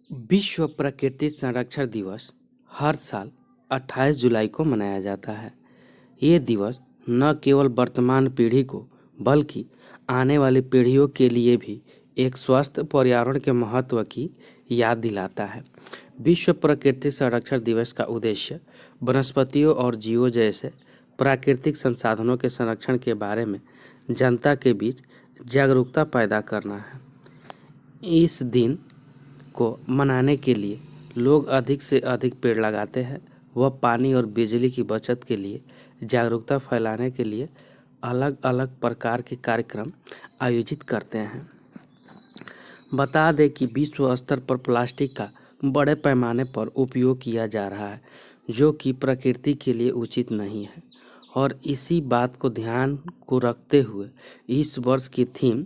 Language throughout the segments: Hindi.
विश्व प्रकृति संरक्षण दिवस हर साल 28 जुलाई को मनाया जाता है। ये दिवस न केवल वर्तमान पीढ़ी को बल्कि आने वाली पीढ़ियों के लिए भी एक स्वस्थ पर्यावरण के महत्व की याद दिलाता है। विश्व प्रकृति संरक्षण दिवस का उद्देश्य वनस्पतियों और जीवों जैसे प्राकृतिक संसाधनों के संरक्षण के बारे में जनता के बीच जागरूकता पैदा करना है। इस दिन को मनाने के लिए लोग अधिक से अधिक पेड़ लगाते हैं। वह पानी और बिजली की बचत के लिए जागरूकता फैलाने के लिए अलग अलग प्रकार के कार्यक्रम आयोजित करते हैं। बता दें कि विश्व स्तर पर प्लास्टिक का बड़े पैमाने पर उपयोग किया जा रहा है, जो कि प्रकृति के लिए उचित नहीं है। और इसी बात को ध्यान को रखते हुए इस वर्ष की theme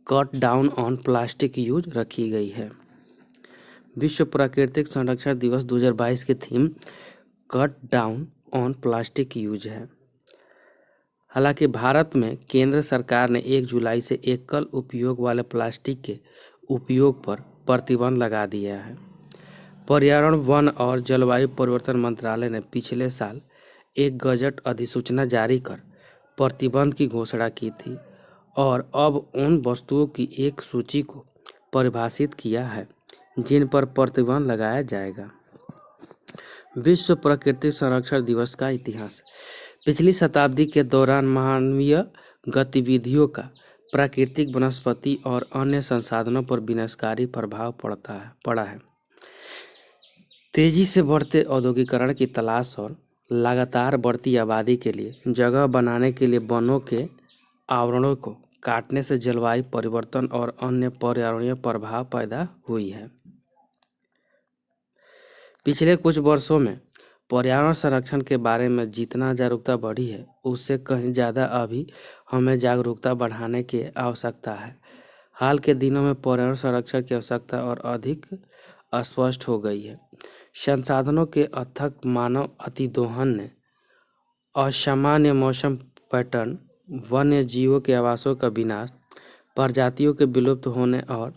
cut down on plastic use रखी गई है। विश्व प्राकृतिक संरक्षण दिवस 2022 की theme cut down on plastic use है। हालांकि भारत में केंद्र सरकार ने 1 जुलाई से एकल उपयोग वाले प्लास्टिक के उपयोग पर प्रतिबंध लगा दिया है। पर्यावरण, वन और जलवायु परिवर्तन मंत्रालय ने पिछले साल एक गजट अधिसूचना जारी कर प्रतिबंध की घोषणा की थी और अब उन वस्तुओं की एक सूची को परिभाषित किया है जिन पर प्रतिबंध लगाया जाएगा। विश्व प्रकृति संरक्षण दिवस का इतिहास। पिछली शताब्दी के दौरान मानवीय गतिविधियों का प्राकृतिक, वनस्पति और अन्य संसाधनों पर विनाशकारी प्रभाव पड़ा है। तेजी से बढ़ते औद्योगिकरण की तलाश और लगातार बढ़ती आबादी के लिए जगह बनाने के लिए वनों के आवरणों को काटने से जलवायु परिवर्तन और अन्य पर्यावरणीय प्रभाव पैदा हुई है। पिछले कुछ वर्षों में पर्यावरण संरक्षण के बारे में जितना जागरूकता बढ़ी है, उससे कहीं ज़्यादा अभी हमें जागरूकता बढ़ाने की आवश्यकता है। हाल के दिनों में पर्यावरण संरक्षण की आवश्यकता और अधिक स्पष्ट हो गई है। संसाधनों के अथक मानव अतिदोहन ने असामान्य मौसम पैटर्न, वन्य जीवों के आवासों का विनाश, प्रजातियों के विलुप्त होने और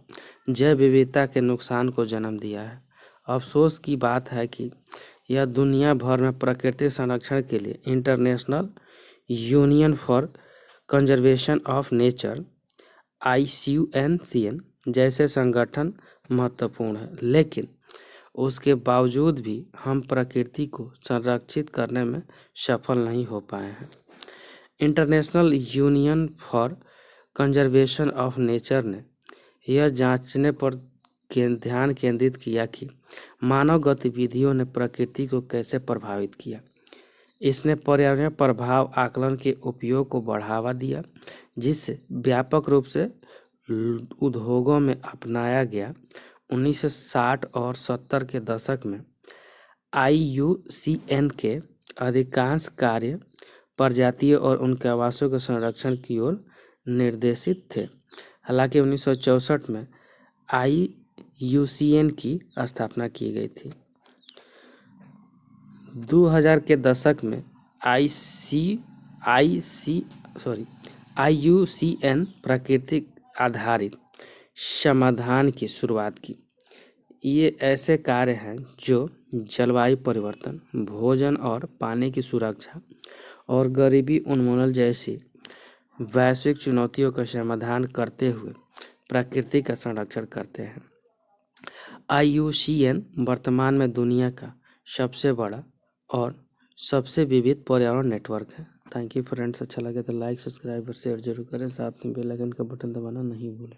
जैव विविधता के नुकसान को जन्म दिया है। अफसोस की बात है कि यह दुनिया भर में प्रकृति संरक्षण के लिए international union for conservation of nature IUCN जैसे संगठन महत्वपूर्ण है, लेकिन उसके बावजूद भी हम प्रकृति को संरक्षित करने में सफल नहीं हो पाए हैं। International union for conservation of nature ने यह जांचने पर ध्यान केंद्रित किया कि मानव गतिविधियों ने प्रकृति को कैसे प्रभावित किया। इसने पर्यावरणीय प्रभाव आकलन के उपयोग को बढ़ावा दिया, जिससे व्यापक रूप से उद्योगों में अपनाया गया। 1960 और 70 के दशक में IUCN के अधिकांश कार्य प्रजातियों और उनके आवासों के संरक्षण की ओर निर्देशित थे। हालांकि 1964 में IUCN की स्थापना की गई थी। 2000 के दशक में IUCN प्राकृतिक आधारित समाधान की शुरुआत की। ये ऐसे कार्य हैं जो जलवायु परिवर्तन, भोजन और पानी की सुरक्षा और गरीबी उन्मूलन जैसी वैश्विक चुनौतियों का समाधान करते हुए प्रकृति का संरक्षण करते हैं। IUCN वर्तमान में दुनिया का सबसे बड़ा और सबसे विविध पर्यावरण नेटवर्क है। Thank you friends. अच्छा लगे तो लाइक, सब्सक्राइब और शेयर जरूर करें। साथ में बेल आइकन का बटन दबाना नहीं भूलें।